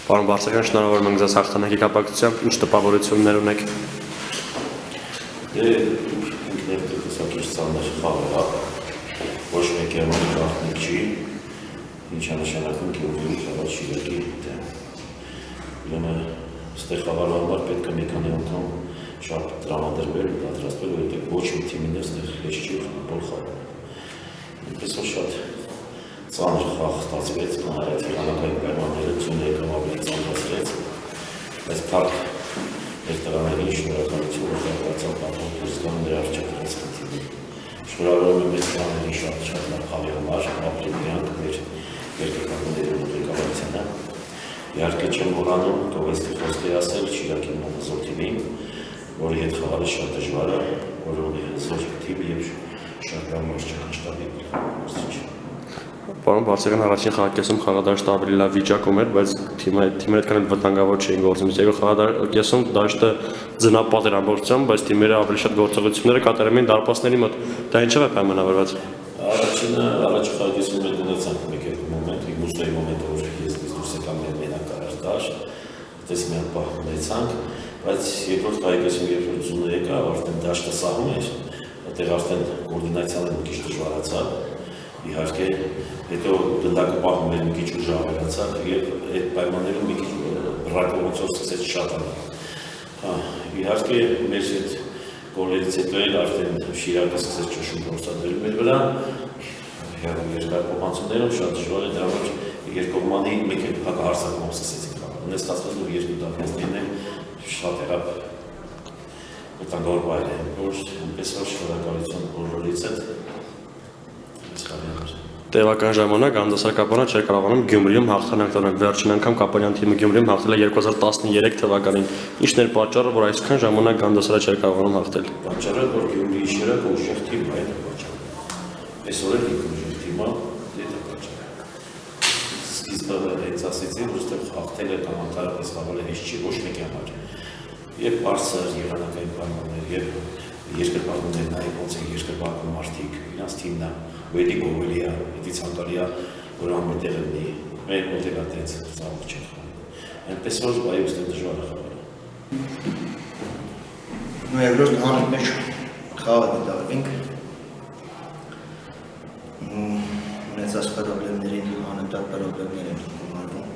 Պարոն Բարսեղյան, շնորհավորում ենք ձեզ հաղթանակի կապակցությամբ, ինչ տպավորություններ ունեք։ Ինքներ տեսակից ծանր խաղ է, ոչ մեկ Երևանի գաղտնիք չի, ինչա նշանակում Գյումրիի խաղաց Շիրակի դեմ։ Ուրեմն ստեղ խաղալու համար պետք է մի քանի անգամ շատ տրամադրվել ու պատրաստվել, որովհետև ոչ մի թիմին ստեղ հեշտ չի ֆուտբոլ խաղալ։ Այնպես որ շատ ծանր խաղ ստացվեց, այդ հիանալի պայմանները ծունը եկավ ավելի ծանրացրեց, բայց փառք մեր տղաներին շնորհակալություն, որ խաղացան պատմող դուրսգան նրա արժեքից խնդիրը։ Շնորհավորում եմ մեր տղաներին շատ լավ խաղի համար, ապրել նրանք մեր երկրպագուների ղեկավարությանը։ Իհարկե չեմ մոռանում, թող այստեղ խոսք է ասել Շիրակի մոնազոր թիմին, որի հետ խաղալը շատ դժվար է, որը ունի հզոր թիմ և շատ լավ մարզչական շտաբի մարզիչ։ Պարոն Բարսեղյան, առաջին խաղակեսում խաղադաշտը ավելի լավ վիճակում էր, բայց թիմերը այդքան էլ վտանգավոր չէին գործում։ Երկրորդ խաղակեսում դաշտը ձնապատ էր ամբողջությամբ, բայց թիմերը ավելի շատ գործողություններ կատարում էին դարպասների մոտ։ Դա ինչով է պայմանավորված։ Առաջին խաղակեսում էլ ունեցանք մեկ-երկու մոմենտ, Մուսոյի մոմենտը, որ ես դուրս եկամ մեր մենակ կարար դաշտ, այդպես մի հատ պահ ունեցանք, բայց երկրորդ խաղակեսում երբ որ ձունը եկավ, արդեն դաշտը սահում էր, այդտեղ արդեն կոորդինացիան մի քիչ դժվարացավ, իհարկե, հետո դնդակը պահում էր մի քիչ ուժ ավելացավ և այդ պայմաններում մի քիչ բռնակողությունով սկսեց շատանալ։ Իհարկե, մեր այդ գոլերից հետո էլ արդեն Շիրակը սկսեց ճնշում գործադրել մեր վրա, երկար փոխանցումներով շատ դժվար է, դրա համար երկկողմանի մեկ էլ հակահարձակումով սկսեցինք խաղալ։ Ունես ստացված որ երկու դափնեցներին էլ շատ եղավ վտանգավոր բայր է, որ այնպես որ շնորհակալություն բոլորից հետ Տևական ժամանակ Անդասար Կապանը չէր կարողանում Գյումրիում հաղթանակ տանել։ Վերջին անգամ Կապանյան թիմը Գյումրիում հաղթել է 2013 թվականին։ Ինչն էր պատճառը, որ այսքան ժամանակ Անդասարը չէր կարողանում հաղթել։ Պատճառը, որ Գյումրիի Շիրակը ուժեղ թիմ է, այդ պատճառը։ Այսօր էլ ուժեղ թիմ է, դա պատճառը։ Սկիզբը հենց ասեցի, որ այստեղ հաղթել է կամ անտարապես խաղալ է հեշտ չի ոչ մեկի համար։ Եվ բարձր եղանակային պայմաններ, եւ երկրպագուներ նայեք ոնց են երկրպագու մարդիկ, իրանց թիմն է, ու դա գովելի է, դա ցանկալի է, որ ամեն տեղ լինի, մեր մոտ էլ այդպես ծաղուկ չի խաղում։ Այնպես որ բայ ուստեղ դժվար է խաղալը։ Երկրորդ անհատ մեջ խաղը գտարվինք, ունեցած պրոբլեմներին անընդհատ պրոբլեմներ են գումարվում։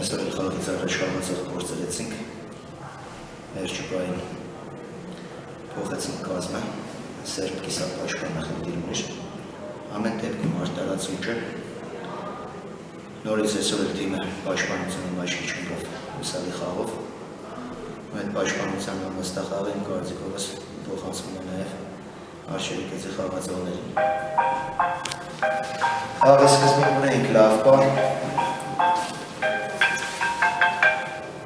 Այսօր էլ խաղից առաջ խաղացող գործերեցինք, վերջի պահին փոխեցինք կազմը, Սերբ կիսապաշտպանը խնդիր ուներ, ամեն դեպքում արտարած ուժը, նորից այսօր էլ թիմը պաշտպանությունը մաշկի չունով հուսալի խաղով, այդ պաշտպանության ամստախաղին կարծիքովս փոխանցվում է նաև արշերի գծի խաղացողներին։ Խաղի սկզբին ունեինք լավ պահ,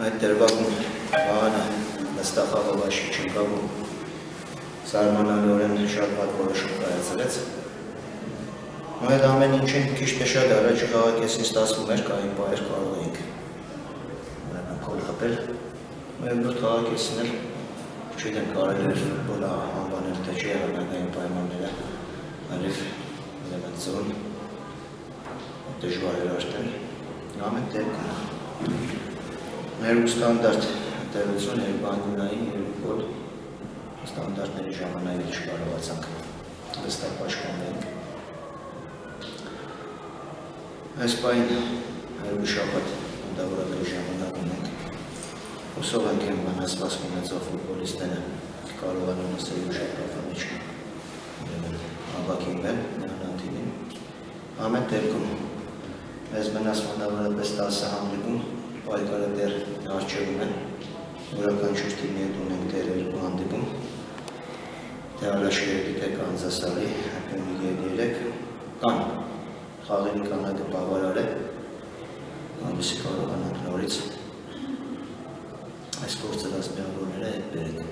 այդ դերբակում Վահանը նստախաղով աշի չընկավ ու զարմանալիորեն շատ վատ որոշում կայացրեց։ Այդ ամեն ինչին քիչ թե շատ առաջի խաղակեսին ստացվում էր, կային պահեր կարող էինք գոլ խփել։ Երկրորդ խաղակեսին էլ չգիտեմ կարելի էր ֆուտբոլը անվանել թե չէ եղանակային պայմանները, այլև ուրեմն ծոն դժվար էր արդեն։ Ամեն դեպքում մեր ստանդարտ տերություն էր բանգունային երկու գոլ ստանդարտների ժամանակ չկարողացանք հստակ պաշտպանենք։ Այս պահին երկու շաբաթ ընդհանրապես ժամանակ ունենք։ Հուսով ենք են վնասվածք ունեցող ֆուտբոլիստները կարողանան ըստ շաբաթվա մեջ հավաքվել նրան թիմին։ Ամեն դեպքում մեզ մնաց մոտավորապես 10 հանդիպում, պայքարը դեռ առջևում է։ Յուրաքանչյուր թիմի հետ ունենք դեռ 2 հանդիպում։ Դեռ թե Կանզասարի, Պեմիգել 3 կան խաղերի քանակը բավարար է, այնպեսի կարողանանք նորից այս գործը դասմիավորները հետ բերենք։